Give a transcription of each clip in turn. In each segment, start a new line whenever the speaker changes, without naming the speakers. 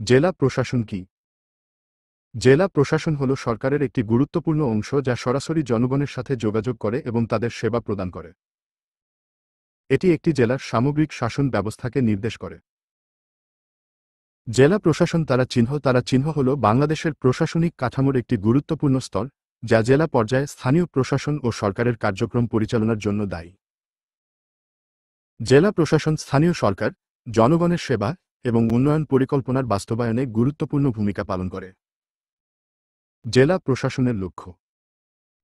জেলা প্রশাসন কি? জেলা প্রশাসন হল সরকারের একটি গুরুত্বপূর্ণ অংশ যা সরাসরি জনগণের সাথে যোগাযোগ করে এবং তাদের সেবা প্রদান করে। এটি একটি জেলার সামগ্রিক শাসন ব্যবস্থাকে নির্দেশ করে। জেলা প্রশাসন তারা চিহ্ন হল বাংলাদেশের প্রশাসনিক কাঠামোর একটি গুরুত্বপূর্ণ স্তর, যা জেলা পর্যায়ে স্থানীয় প্রশাসন ও সরকারের কার্যক্রম পরিচালনার জন্য দায়ী। জেলা প্রশাসন স্থানীয় সরকার, জনগণের সেবা এবং উন্নয়ন পরিকল্পনার বাস্তবায়নে গুরুত্বপূর্ণ ভূমিকা পালন করে। জেলা প্রশাসনের লক্ষ্য: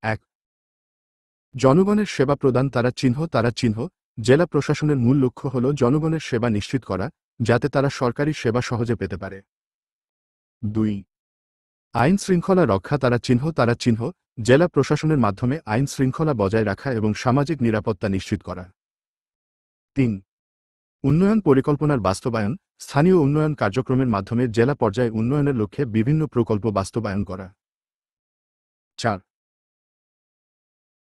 ১. জনগণের সেবা প্রদান। তারা চিহ্ন জেলা প্রশাসনের মূল লক্ষ্য হল জনগণের সেবা নিশ্চিত করা, যাতে তারা সরকারি সেবা সহজে পেতে পারে। ২. আইন শৃঙ্খলা রক্ষা। তারা চিহ্ন জেলা প্রশাসনের মাধ্যমে আইন শৃঙ্খলা বজায় রাখা এবং সামাজিক নিরাপত্তা নিশ্চিত করা। ৩. উন্নয়ন পরিকল্পনার বাস্তবায়ন। স্থানীয় উন্নয়ন কার্যক্রমের মাধ্যমে জেলা পর্যায়ে উন্নয়নের লক্ষ্যে বিভিন্ন প্রকল্প বাস্তবায়ন করা। ৪.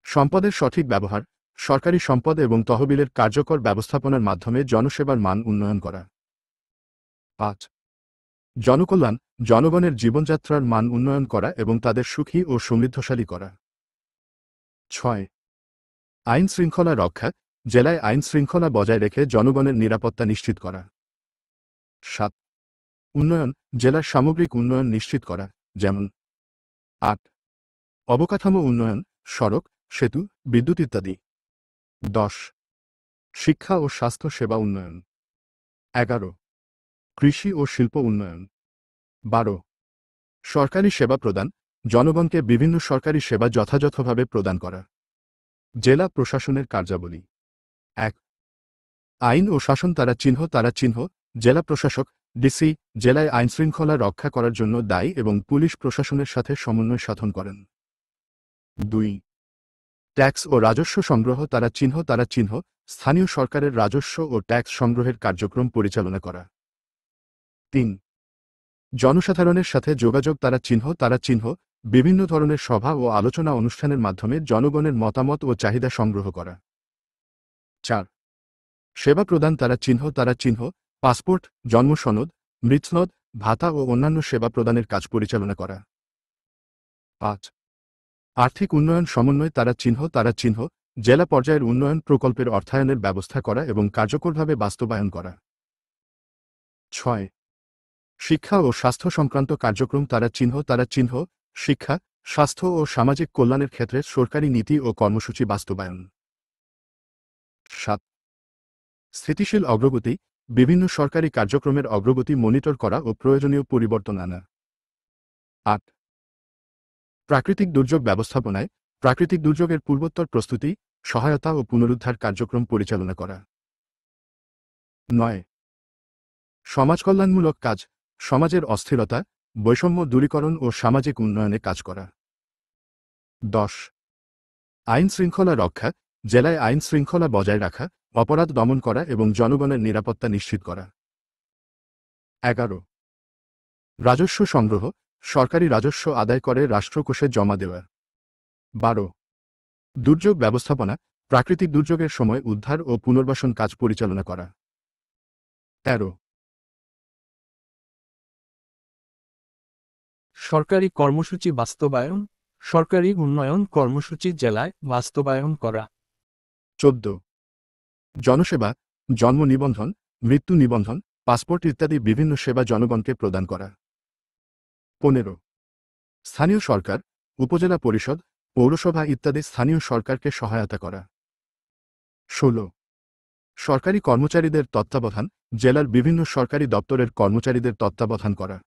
সম্পদের সঠিক ব্যবহার। সরকারি সম্পদ এবং তহবিলের কার্যকর ব্যবস্থাপনার মাধ্যমে জনসেবার মান উন্নয়ন করা। ৫. জনকল্যাণ। জনগণের জীবনযাত্রার মান উন্নয়ন করা এবং তাদের সুখী ও সমৃদ্ধশালী করা। ৬. আইন শৃঙ্খলা রক্ষা। জেলায় আইন শৃঙ্খলা বজায় রেখে জনগণের নিরাপত্তা নিশ্চিত করা। ৭. উন্নয়ন। জেলার সামগ্রিক উন্নয়ন নিশ্চিত করা, যেমন: ৮. অবকাঠামো উন্নয়ন, সড়ক, সেতু, বিদ্যুৎ ইত্যাদি। ১০. শিক্ষা ও স্বাস্থ্য সেবা উন্নয়ন। ১১. কৃষি ও শিল্প উন্নয়ন। ১২. সরকারি সেবা প্রদান। জনগণকে বিভিন্ন সরকারি সেবা যথাযথভাবে প্রদান করা। জেলা প্রশাসনের কার্যাবলী: ১. আইন ও শাসন। তারা চিহ্ন জেলা প্রশাসক, ডিসি, জেলায় আইনশৃঙ্খলা রক্ষা করার জন্য দায়ী এবং পুলিশ প্রশাসনের সাথে সমন্বয় সাধন করেন। ২. ট্যাক্স ও রাজস্ব সংগ্রহ। তারা চিহ্ন স্থানীয় সরকারের রাজস্ব ও ট্যাক্স সংগ্রহের কার্যক্রম পরিচালনা করা। ৩. জনসাধারণের সাথে যোগাযোগ। তারা চিহ্ন বিভিন্ন ধরনের সভা ও আলোচনা অনুষ্ঠানের মাধ্যমে জনগণের মতামত ও চাহিদা সংগ্রহ করা। ৪. সেবা প্রদান। তারা চিহ্ন পাসপোর্ট, জন্ম সনদ, মৃৎসনদ, ভাতা ও অন্যান্য সেবা প্রদানের কাজ পরিচালনা করা। ৫. আর্থিক উন্নয়ন সমন্বয়। তারা চিহ্ন জেলা পর্যায়ের উন্নয়ন প্রকল্পের অর্থায়নের ব্যবস্থা করা এবং কার্যকরভাবে বাস্তবায়ন করা। ৬. শিক্ষা ও স্বাস্থ্য সংক্রান্ত কার্যক্রম। তারা চিহ্ন শিক্ষা, স্বাস্থ্য ও সামাজিক কল্যাণের ক্ষেত্রে সরকারি নীতি ও কর্মসূচি বাস্তবায়ন। ৭. স্থিতিশীল অগ্রগতি। বিভিন্ন সরকারি কার্যক্রমের অগ্রগতি মনিটর করা ও প্রয়োজনীয় পরিবর্তন আনা। ৮. প্রাকৃতিক দুর্যোগ ব্যবস্থাপনায়। প্রাকৃতিক দুর্যোগের পূর্বোত্তর প্রস্তুতি, সহায়তা ও পুনরুদ্ধার কার্যক্রম পরিচালনা করা। ৯. সমাজকল্যাণমূলক কাজ। সমাজের অস্থিরতা, বৈষম্য দূরীকরণ ও সামাজিক উন্নয়নে কাজ করা। ১০. আইন শৃঙ্খলা রক্ষা। জেলায় আইন শৃঙ্খলা বজায় রাখা, অপরাধ দমন করা এবং জনগণের নিরাপত্তা নিশ্চিত করা। ১১. রাজস্ব সংগ্রহ। সরকারি রাজস্ব আদায় করে রাষ্ট্রকোষে জমা দেওয়া। ১২. দুর্যোগ ব্যবস্থাপনা। প্রাকৃতিক দুর্যোগের সময় উদ্ধার ও পুনর্বাসন কাজ পরিচালনা করা। ১৩.
সরকারি কর্মসূচি বাস্তবায়ন। সরকারি উন্নয়ন কর্মসূচি জেলায় বাস্তবায়ন করা।
১৪. জনসেবা। জন্ম নিবন্ধন, মৃত্যু নিবন্ধন, পাসপোর্ট ইত্যাদি বিভিন্ন সেবা জনগণকে প্রদান করা। ১৫. স্থানীয় সরকার, উপজেলা পরিষদ, পৌরসভা ইত্যাদি স্থানীয় সরকারকে সহায়তা করা। ১৬. সরকারি কর্মচারীদের তত্ত্বাবধান। জেলার বিভিন্ন সরকারি দপ্তরের কর্মচারীদের তত্ত্বাবধান করা।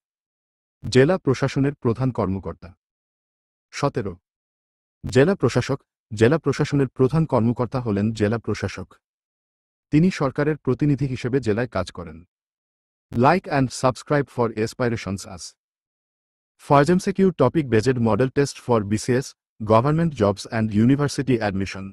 জেলা প্রশাসনের প্রধান কর্মকর্তা। ১৭. জেলা প্রশাসক। জেলা প্রশাসনের প্রধান কর্মকর্তা হলেন জেলা প্রশাসক। তিনি সরকারের প্রতিনিধি হিসেবে জেলায় কাজ করেন। Like and subscribe for aspirations us. For MCQ topic based model test for BCS, government jobs and university admission.